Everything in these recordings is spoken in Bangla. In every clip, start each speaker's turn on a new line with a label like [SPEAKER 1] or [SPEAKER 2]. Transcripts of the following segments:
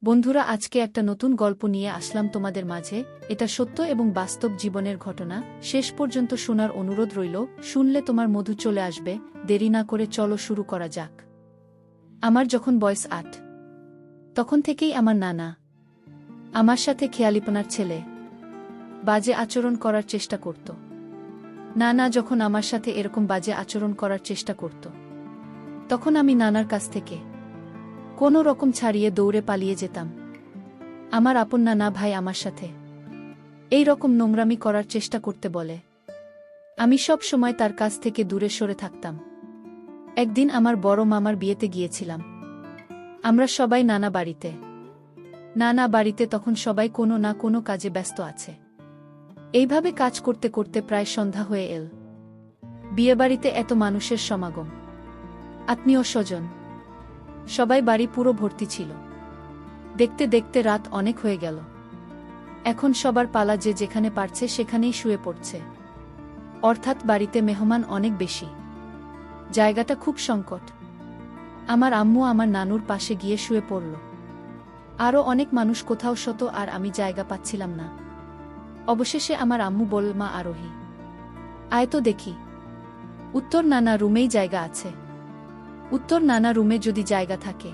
[SPEAKER 1] বন্ধুরা, আজকে একটা নতুন গল্প নিয়ে আসলাম তোমাদের মাঝে। এটা সত্য এবং বাস্তব জীবনের ঘটনা। শেষ পর্যন্ত শোনার অনুরোধ রইল। শুনলে তোমার মধু চলে আসবে। দেরি না করে চলো শুরু করা যাক। আমার যখন বয়স ৮, তখন থেকেই আমার নানা আমার সাথে খেয়ালিপনার ছেলে বাজে আচরণ করার চেষ্টা করত। নানা যখন আমার সাথে এরকম বাজে আচরণ করার চেষ্টা করত, তখন আমি নানার কাছ থেকে কোনো রকম ছাড়িয়ে দৌড়ে পালিয়ে যেতাম। আমার আপন নানা ভাই আমার সাথে এই রকম নোংরামি করার চেষ্টা করতে বলে আমি সব সময় তার কাছ থেকে দূরে সরে থাকতাম। একদিন আমার বড় মামার বিয়েতে গিয়েছিলাম। আমরা সবাই নানা বাড়িতে তখন সবাই কোনো না কোনো কাজে ব্যস্ত আছে। এইভাবে কাজ করতে করতে প্রায় সন্ধ্যা হয়ে এল। বিয়েবাড়িতে এত মানুষের সমাগম, আত্মীয় স্বজন, সবাই বাড়ি পুরো ভর্তি ছিল। দেখতে দেখতে রাত অনেক হয়ে গেল। এখন সবার পালা, যে যেখানে পারছে সেখানেই শুয়ে পড়ছে। অর্থাৎ বাড়িতে মেহমান অনেক বেশি, জায়গাটা খুব সংকট। আমার আম্মু আমার নানুর পাশে গিয়ে শুয়ে পড়ল। আরও অনেক মানুষ কোথাও শত, আর আমি জায়গা পাচ্ছিলাম না। অবশেষে আমার আম্মু বলল, মা আরোহী, আয় তো দেখি। উত্তর নানা রুমেই জায়গা আছে। উত্তর নানা রুমে যদি জায়গা থাকে,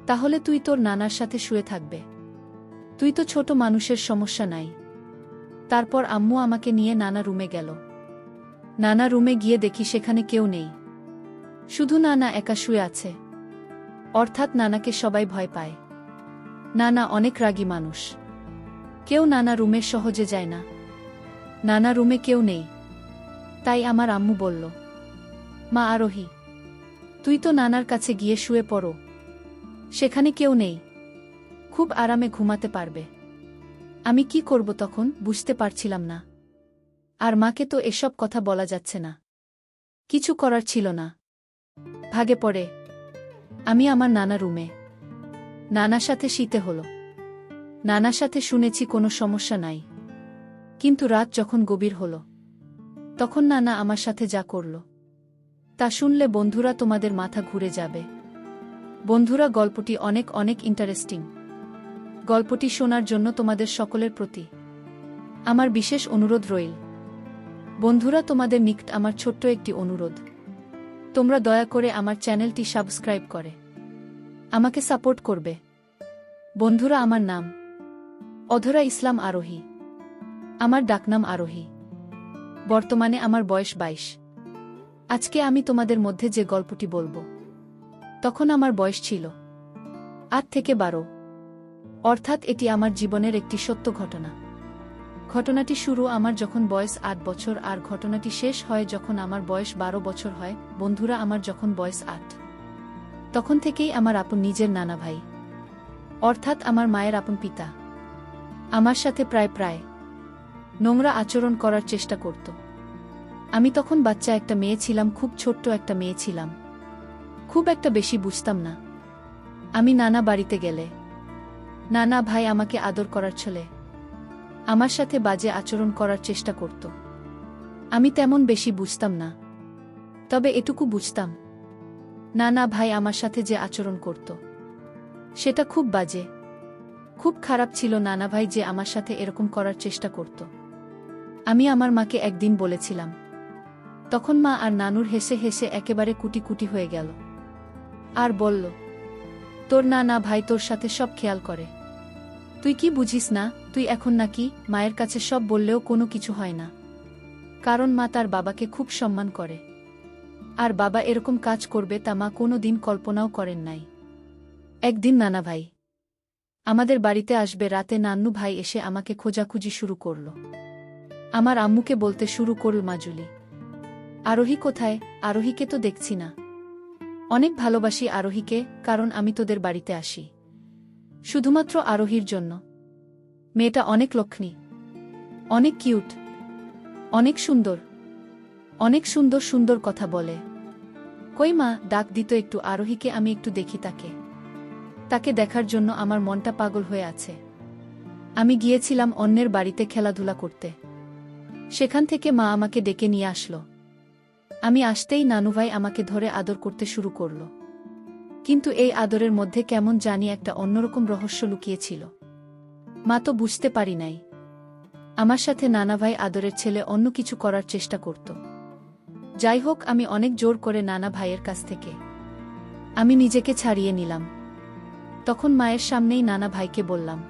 [SPEAKER 1] তাহলে তুই তোর নানার সাথে শুয়ে থাকবে। তুই তো ছোট মানুষের সমস্যা নাই। তারপর আম্মু আমাকে নিয়ে নানা রুমে গেল। নানা রুমে গিয়ে দেখি সেখানে কেউ নেই, শুধু নানা একা শুয়ে আছে। অর্থাৎ নানাকে সবাই ভয় পায়। নানা অনেক রাগী মানুষ, কেউ নানা রুমে সহজে যায় না। নানা রুমে কেউ নেই, তাই আমার আম্মু বলল, মা আরোহী, তুই তো নানার কাছে গিয়ে শুয়ে পড়ো, সেখানে কেউ নেই, খুব আরামে ঘুমাতে পারবে। আমি কি করব তখন বুঝতে পারছিলাম না। আর মাকে তো এসব কথা বলা যাচ্ছে না, কিছু করার ছিল না। ভাগে পড়ে আমি আমার নানা রুমে। নানার সাথে শীতে হলো। নানার সাথে শুনেছি কোনো সমস্যা নাই, কিন্তু রাত যখন গভীর হলো, তখন নানা আমার সাথে যা করল তা শুনলে বন্ধুরা তোমাদের মাথা ঘুরে যাবে। বন্ধুরা, গল্পটি অনেক অনেক ইন্টারেস্টিং। গল্পটি শোনার জন্য তোমাদের সকলের প্রতি আমার বিশেষ অনুরোধ রইল। বন্ধুরা, তোমাদের নিকট আমার ছোট্ট একটি অনুরোধ, তোমরা দয়া করে আমার চ্যানেলটি সাবস্ক্রাইব করে আমাকে সাপোর্ট করবে। বন্ধুরা, আমার নাম অধরা ইসলাম আরোহী। আমার ডাকনাম আরোহী। বর্তমানে আমার বয়স 22। আজকে আমি তোমাদের মধ্যে যে গল্পটি বলবো, তখন আমার বয়স ছিল 8 থেকে 12। অর্থাৎ এটি আমার জীবনের একটি সত্য ঘটনা। ঘটনাটি শুরু আমার যখন বয়স 8 বছর, আর ঘটনাটি শেষ হয় যখন আমার বয়স 12 বছর হয়। বন্ধুরা, আমার যখন বয়স 8, তখন থেকেই আমার আপন নিজের নানা ভাই, অর্থাৎ আমার মায়ের আপন পিতা, আমার সাথে প্রায় নোংরা আচরণ করার চেষ্টা করত। আমি তখন বাচ্চা একটা মেয়ে ছিলাম, খুব ছোট্ট একটা মেয়ে ছিলাম, খুব একটা বেশি বুঝতাম না। আমি নানা বাড়িতে গেলে নানা ভাই আমাকে আদর করার ছলে আমার সাথে বাজে আচরণ করার চেষ্টা করত। আমি তেমন বেশি বুঝতাম না, তবে এটুকু বুঝতাম, নানা ভাই আমার সাথে যে আচরণ করত সেটা খুব বাজে, খুব খারাপ ছিল। নানা ভাই যে আমার সাথে এরকম করার চেষ্টা করত, আমি আমার মাকে একদিন বলেছিলাম। তখন মা আর নানুর হেসে হেসে একেবারে কুটি কুটি হয়ে গেল, আর বলল, তোর নানা ভাই তোর সাথে সব খেয়াল করে, তুই কি বুঝিস না? তুই এখন নাকি মায়ের কাছে সব বললেও কোনো কিছু হয় না, কারণ মা তার বাবাকে খুব সম্মান করে, আর বাবা এরকম কাজ করবে তা মা কোনো দিন কল্পনাও করেন নাই। একদিন নানা ভাই আমাদের বাড়িতে আসবে। রাতে নান্নু ভাই এসে আমাকে খোঁজাখুঁজি শুরু করল। আমার আম্মুকে বলতে শুরু করল, মাজুলি, আরোহী কোথায়? আরোহীকে তো দেখছি না। অনেক ভালোবাসি আরোহীকে, কারণ আমি তোদের বাড়িতে আসি শুধুমাত্র আরোহীর জন্য। মেয়েটা অনেক লক্ষ্মী, অনেক কিউট, অনেক সুন্দর, অনেক সুন্দর সুন্দর কথা বলে। কই মা, ডাক দিত একটু আরোহীকে, আমি একটু দেখি তাকে। তাকে দেখার জন্য আমার মনটা পাগল হয়ে আছে। আমি গিয়েছিলাম অন্যের বাড়িতে খেলাধুলা করতে। সেখান থেকে মা আমাকে ডেকে নিয়ে আসলো। আমি আসতেই নানুভাই আমাকে ধরে আদর করতে শুরু করল। কিন্তু এই আদরের মধ্যে কেমন জানি একটা অন্যরকম রহস্য লুকিয়েছিল। মা তো বুঝতে পারি নাই। আমার সাথে নানাভাই আদরের ছেলে অন্য কিছু করার চেষ্টা করত। যাই হোক, আমি অনেক জোর করে নানা ভাইয়ের কাছ থেকে আমি নিজেকে ছাড়িয়ে নিলাম। তখন মায়ের সামনেই নানা ভাইকে বললাম,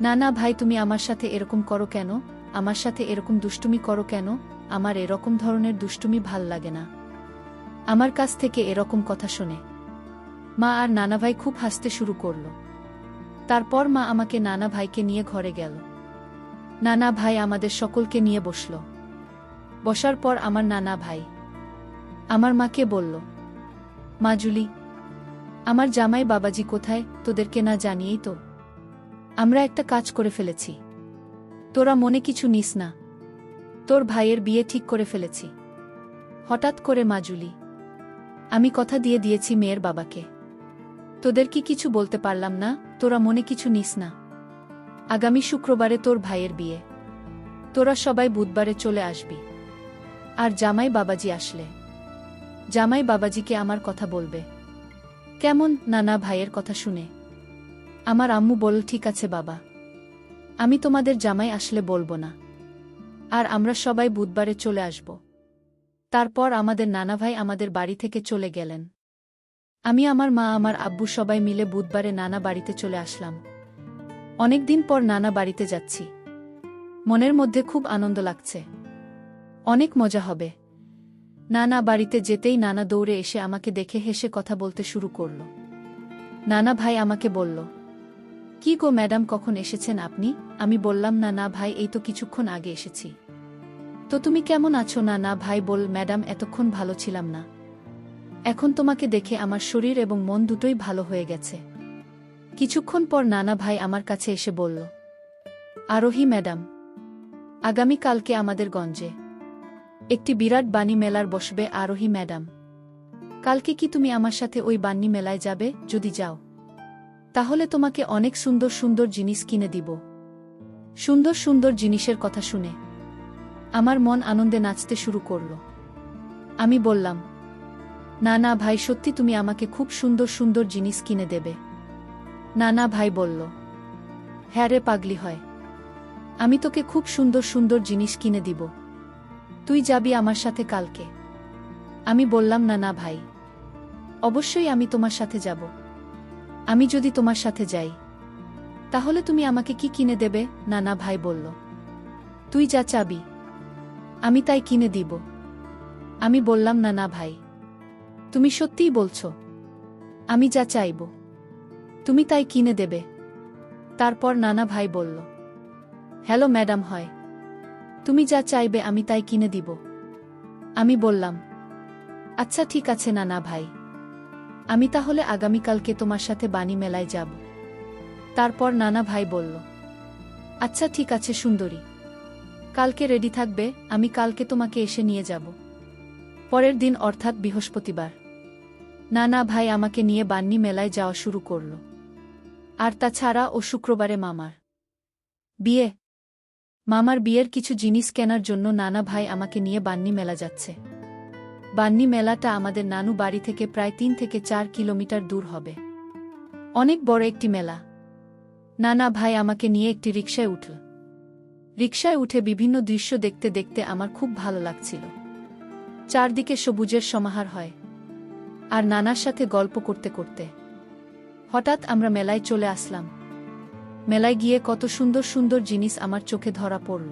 [SPEAKER 1] নানা ভাই, তুমি আমার সাথে এরকম করো কেন? আমার সাথে এরকম দুষ্টুমি করো কেন? আমার এরকম ধরনের দুষ্টুমি ভাল লাগে না। আমার কাছ থেকে এরকম কথা শুনে মা আর নানা ভাই খুব হাসতে শুরু করল। তারপর মা আমাকে নানা ভাইকে নিয়ে ঘরে গেল। নানা ভাই আমাদের সকলকে নিয়ে বসল। বসার পর আমার নানা ভাই আমার মাকে বলল, মা জুলি, আমার জামাই বাবাজি কোথায়? তোদেরকে না জানিয়েই তো আমরা একটা কাজ করে ফেলেছি। তোরা মনে কিছু নিস না, তোর ভাইয়ের বিয়ে ঠিক করে ফেলেছি। হঠাৎ করে মা জুলি, আমি কথা দিয়ে দিয়েছি মেয়ের বাবাকে। তোদের কি কিছু বলতে পারলাম না? তোরা মনে কিছু নিস না। আগামী শুক্রবারে তোর ভাইয়ের বিয়ে। তোরা সবাই বুধবারে চলে আসবি। আর জামাই বাবাজি আসলে জামাই বাবাজিকে আমার কথা বলবে। কেমন? নানা ভাইয়ের কথা শুনে আমার আম্মু বলল, ঠিক আছে বাবা, আমি তোমাদের জামাই আসলে বলবো না। আর আমরা সবাই বুধবারে চলে আসব। তারপর আমাদের নানা ভাই আমাদের বাড়ি থেকে চলে গেলেন। আমি, আমার মা, আমার আব্বু সবাই মিলে বুধবারে নানা বাড়িতে চলে আসলাম। অনেকদিন পর নানা বাড়িতে যাচ্ছি। মনের মধ্যে খুব আনন্দ লাগছে। অনেক মজা হবে। নানা বাড়িতে যেতেই নানা দৌড়ে এসে আমাকে দেখে হেসে কথা বলতে শুরু করল। নানা ভাই আমাকে বলল, কি গো ম্যাডাম, কখন এসেছেন আপনি? আমি বললাম, না ভাই, এই তো কিছুক্ষণ আগে এসেছি। তো তুমি কেমন আছো? না ভাই বল, ম্যাডাম, এতক্ষণ ভালো ছিলাম না। এখন তোমাকে দেখে আমার শরীর এবং মন দুটোই ভালো হয়ে গেছে। কিছুক্ষণ পর নানা ভাই আমার কাছে এসে বলল, আরোহী ম্যাডাম, আগামীকালকে আমাদের গঞ্জে একটি বিরাট বাণী মেলার বসবে। আরোহী ম্যাডাম, কালকে কি তুমি আমার সাথে ওই বাণী মেলায় যাবে? যদি যাও তাহলে তোমাকে অনেক সুন্দর সুন্দর জিনিস কিনে দিব। সুন্দর সুন্দর জিনিসের কথা শুনে আমার মন আনন্দে নাচতে শুরু করল। আমি বললাম, না ভাই, সত্যি তুমি আমাকে খুব সুন্দর সুন্দর জিনিস কিনে দেবে? নানা ভাই বলল, হ্যাঁ রে পাগলি হয়, আমি তোকে খুব সুন্দর সুন্দর জিনিস কিনে দিব। তুই যাবি আমার সাথে কালকে? আমি বললাম, না ভাই, অবশ্যই আমি তোমার সাথে যাব। আমি যদি তোমার সাথে যাই তাহলে তুমি আমাকে কি কিনে দেবে? নানা ভাই বলল, তুই যা চাবি আমি তাই কিনে দিব। আমি বললাম, না ভাই, তুমি সত্যিই বলছো? আমি যা চাইব তুমি তাই কিনে দেবে? তারপর নানা ভাই বলল, হ্যালো ম্যাডাম, হয় তুমি যা চাইবে আমি তাই কিনে দিব। আমি বললাম, আচ্ছা ঠিক আছে নানা ভাই, আমি তাহলে আগামীকালকে তোমার সাথে বাণী মেলায় যাব। তারপর নানা ভাই বলল, আচ্ছা ঠিক আছে সুন্দরী, কালকে রেডি থাকবে, আমি কালকে তোমাকে এসে নিয়ে যাব। পরের দিন অর্থাৎ বৃহস্পতিবার নানা ভাই আমাকে নিয়ে বাণী মেলায় যাওয়া শুরু করল। আর তাছাড়া ও শুক্রবারে মামার বিয়ে। মামার বিয়ের কিছু জিনিস কেনার জন্য নানা ভাই আমাকে নিয়ে বাণী মেলা যাচ্ছে। বাণী মেলাটা আমাদের নানু বাড়ি থেকে প্রায় 3 থেকে 4 কিলোমিটার দূর হবে। অনেক বড় একটি মেলা। নানা ভাই আমাকে নিয়ে একটি রিকশায় উঠল। রিকশায় উঠে বিভিন্ন দৃশ্য দেখতে দেখতে আমার খুব ভালো লাগছিল। চারদিকে সবুজের সমাহার হয়। আর নানার সাথে গল্প করতে করতে হঠাৎ আমরা মেলায় চলে আসলাম। মেলায় গিয়ে কত সুন্দর সুন্দর জিনিস আমার চোখে ধরা পড়ল।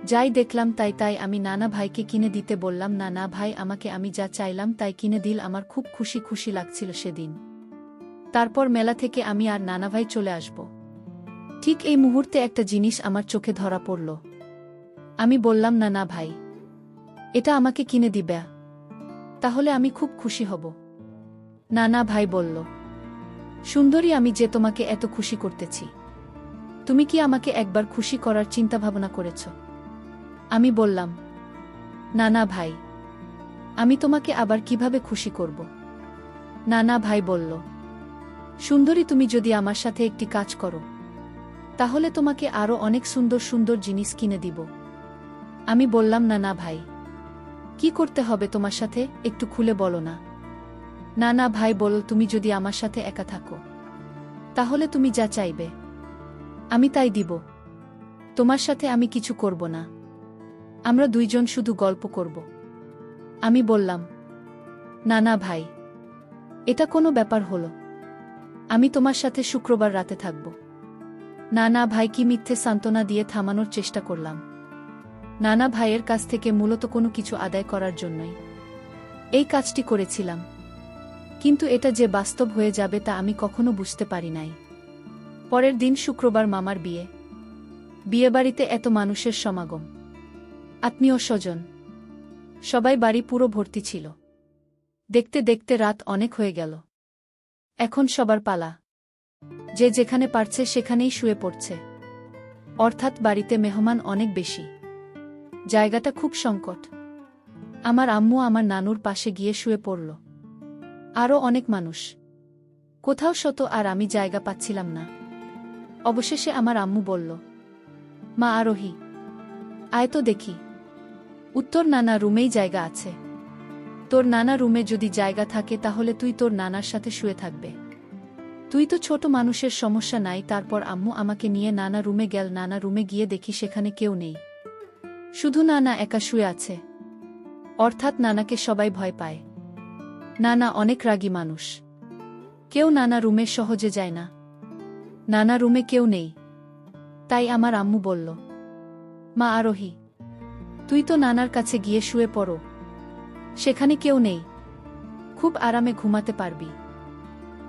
[SPEAKER 1] যাই দেখলাম তাই আমি নানা ভাইকে কিনে দিতে বললাম। না ভাই, আমাকে আমি যা চাইলাম তাই কিনে দিল। আমার খুব খুশি খুশি লাগছিল সেদিন। তারপর মেলা থেকে আমি আর নানা ভাই চলে আসব। ঠিক এই মুহূর্তে একটা জিনিস আমার চোখে ধরা পড়ল। আমি বললাম, না ভাই, এটা আমাকে কিনে দিবে? তাহলে আমি খুব খুশি হব। নানা ভাই বলল, সুন্দরী, আমি যে তোমাকে এত খুশি করতেছি, তুমি কি আমাকে একবার খুশি করার চিন্তাভাবনা করেছ? আমি বললাম, না ভাই, আমি তোমাকে আবার কিভাবে খুশি করব? নানা ভাই বলল, সুন্দরী, তুমি যদি আমার সাথে একটি কাজ করো তাহলে তোমাকে আরো অনেক সুন্দর সুন্দর জিনিস কিনে দিব। আমি বললাম, না ভাই, কি করতে হবে তোমার সাথে একটু খুলে বলো না। না না ভাই বল, তুমি যদি আমার সাথে একা থাকো তাহলে তুমি যা চাইবে আমি তাই দিব। তোমার সাথে আমি কিছু করব না, আমরা দুইজন শুধু গল্প করব। আমি বললাম, না না ভাই, এটা কোনো ব্যাপার হলো? আমি তোমার সাথে শুক্রবার রাতে থাকব। না না ভাই, কি মিথ্যে সান্ত্বনা দিয়ে থামানোর চেষ্টা করলাম। নানা ভাইয়ের কাছ থেকে মূলত কোনো কিছু আদায় করার জন্যই এই কাজটি করেছিলাম, কিন্তু এটা যে বাস্তব হয়ে যাবে তা আমি কখনো বুঝতে পারি নাই। পরের দিন শুক্রবার, মামার বিয়ে। বিয়েবাড়িতে এত মানুষের সমাগম, আত্মীয় স্বজন, সবাই বাড়ি পুরো ভর্তি ছিল। দেখতে দেখতে রাত অনেক হয়ে গেল। এখন সবার পালা, যে যেখানে পারছে সেখানেই শুয়ে পড়ছে। অর্থাৎ বাড়িতে মেহমান অনেক বেশি, জায়গাটা খুব সংকট। আমার আম্মু আমার নানুর পাশে গিয়ে শুয়ে পড়ল। আরও অনেক মানুষ, কোথাও শত, আর আমি জায়গা পাচ্ছিলাম না। অবশেষে আমার আম্মু বলল, মা আরোহী, আয় তো দেখি। উত্তর, নানা রুমেই জায়গা আছে। তোর নানা রুমে যদি জায়গা থাকে তাহলে তুই তোর নানার সাথে শুয়ে থাকবে। তুই তো ছোট মানুষের, সমস্যা নাই। তারপর আম্মু আমাকে নিয়ে নানা রুমে গেল। নানা রুমে গিয়ে দেখি সেখানে কেউ নেই, শুধু নানা একা শুয়ে আছে। অর্থাৎ নানাকে সবাই ভয় পায়। নানা অনেক রাগী মানুষ, কেউ নানা রুমে সহজে যায় না। নানা রুমে কেউ নেই, তাই আমার আম্মু বলল, মা আরোহী, তুই তো নানার কাছে গিয়ে শুয়ে পড়ো, সেখানে কেউ নেই, খুব আরামে ঘুমাতে পারবি।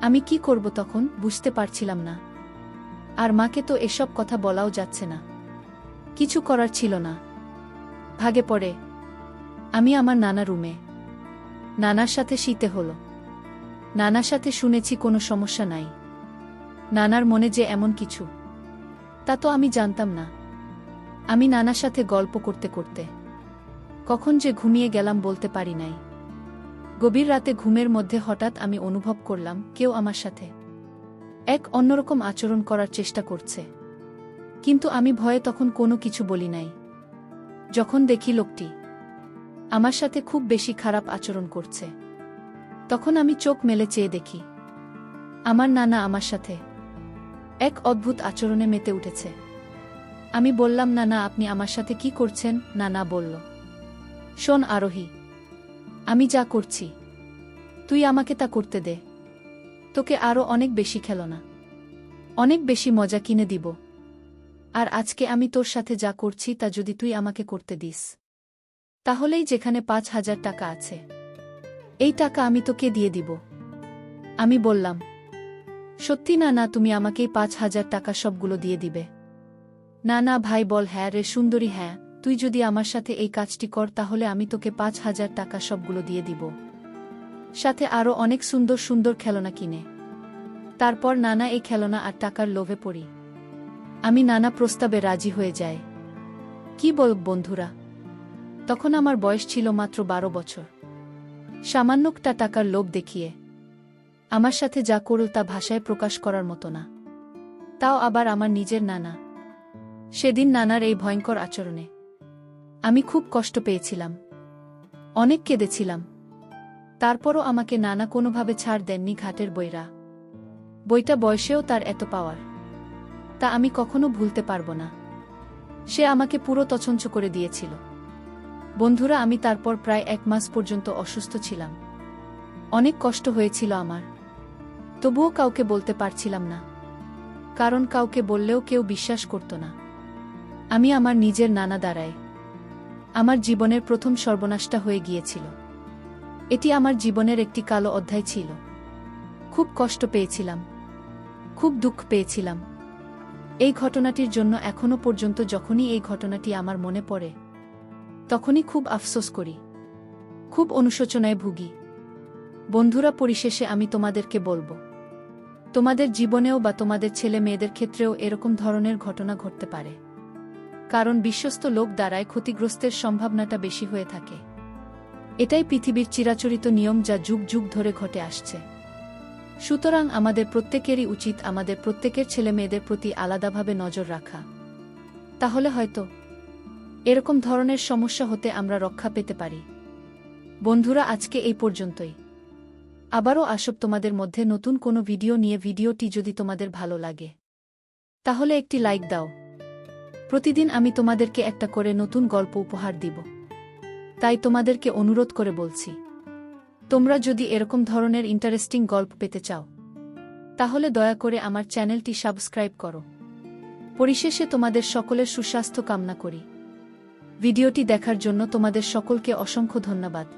[SPEAKER 1] আমি কি করব তখন বুঝতে পারছিলাম না। আর মাকে তো এসব কথা বলাও যাচ্ছে না, কিছু করার ছিল না। ভাগে পড়ে আমি আমার নানা রুমে। নানার সাথে শীতে হলো। নানার সাথে শুনেছি কোনো সমস্যা নাই। নানার মনে যে এমন কিছু, তা তো আমি জানতাম না। আমি নানার সাথে গল্প করতে করতে কখন যে ঘুমিয়ে গেলাম বলতে পারি নাই। গভীর রাতে ঘুমের মধ্যে হঠাৎ আমি অনুভব করলাম কেউ আমার সাথে এক অন্যরকম আচরণ করার চেষ্টা করছে, কিন্তু আমি ভয়ে তখন কোনো কিছু বলি নাই। যখন দেখি লোকটি আমার সাথে খুব বেশি খারাপ আচরণ করছে, তখন আমি চোখ মেলে চেয়ে দেখি আমার নানা আমার সাথে এক অদ্ভুত আচরণে মেতে উঠেছে। আমি বললাম, নানা আপনি আমার সাথে কি করছেন? নানা বলল, শোন আরোহী, আমি যা করছি তুই আমাকে তা করতে দে। তোকে আরও অনেক বেশি খেলনা, অনেক বেশি মজা কিনে দিব। আর আজকে আমি তোর সাথে যা করছি তা যদি তুই আমাকে করতে দিস, তাহলেই যেখানে 5,000 টাকা আছে এই টাকা আমি তোকে দিয়ে দিব। আমি বললাম, সত্যি? না না, তুমি আমাকেই 5,000 টাকা সবগুলো দিয়ে দিবে? না না ভাই বল, হ্যাঁ রে সুন্দরী, হ্যাঁ, তুই যদি আমার সাথে এই কাজটি কর তাহলে আমি তোকে 5,000 টাকা সবগুলো দিয়ে দিব, সাথে আরও অনেক সুন্দর সুন্দর খেলনা কিনে। তারপর নানা এই খেলনা আর টাকার লোভে পড়ি আমি নানা প্রস্তাবে রাজি হয়ে যায়। কি বল বন্ধুরা, তখন আমার বয়স ছিল মাত্র 12 বছর। সামান্যটা টাকার লোভ দেখিয়ে আমার সাথে যা করল তা ভাষায় প্রকাশ করার মতো না। তাও আবার আমার নিজের নানা। সেদিন নানার এই ভয়ঙ্কর আচরণে আমি খুব কষ্ট পেয়েছিলাম, অনেক কেঁদেছিলাম। তারপরও আমাকে নানা কোনোভাবে ছাড় দেননি। ঘাটের বইরা বইটা বয়সেও তার এত পাওয়ার, তা আমি কখনো ভুলতে পারব না। সে আমাকে পুরো তছঞ্চ করে দিয়েছিল। বন্ধুরা, আমি তারপর প্রায় 1 মাস পর্যন্ত অসুস্থ ছিলাম। অনেক কষ্ট হয়েছিল আমার, তবুও কাউকে বলতে পারছিলাম না, কারণ কাউকে বললেও কেউ বিশ্বাস করত না। আমি আমার নিজের নানা দ্বারায় আমার জীবনের প্রথম সর্বনাশটা হয়ে গিয়েছিল। এটি আমার জীবনের একটি কালো অধ্যায় ছিল। খুব কষ্ট পেয়েছিলাম, খুব দুঃখ পেয়েছিলাম এই ঘটনাটির জন্য। এখনো পর্যন্ত যখনই এই ঘটনাটি আমার মনে পড়ে তখনই খুব আফসোস করি, খুব অনুশোচনায় ভুগি। বন্ধুরা, পরিশেষে আমি তোমাদেরকে বলবো, তোমাদের জীবনেও বা তোমাদের ছেলে মেয়েদের ক্ষেত্রেও এরকম ধরনের ঘটনা ঘটতে পারে, কারণ বিশ্বস্ত লোক দ্বারায় ক্ষতিগ্রস্তের সম্ভাবনাটা বেশি হয়ে থাকে। এটাই পৃথিবীর চিরাচরিত নিয়ম যা যুগ যুগ ধরে ঘটে আসছে। সুতরাং আমাদের প্রত্যেকেরই উচিত আমাদের প্রত্যেকের ছেলেমেয়েদের প্রতি আলাদাভাবে নজর রাখা, তাহলে হয়তো এরকম ধরনের সমস্যা হতে আমরা রক্ষা পেতে পারি। বন্ধুরা, আজকে এই পর্যন্তই। আবারও আসব তোমাদের মধ্যে নতুন কোনো ভিডিও নিয়ে। ভিডিওটি যদি তোমাদের ভালো লাগে তাহলে একটি লাইক দাও। প্রতিদিন আমি তোমাদেরকে একটা করে নতুন গল্প উপহার দিব, তাই তোমাদেরকে অনুরোধ করে বলছি, তোমরা যদি এরকম ধরনের ইন্টারেস্টিং গল্প পেতে চাও তাহলে দয়া করে আমার চ্যানেলটি সাবস্ক্রাইব করো। পরিশেষে তোমাদের সকলের সুস্বাস্থ্য কামনা করি। ভিডিওটি দেখার জন্য তোমাদের সকলকে অসংখ্য ধন্যবাদ।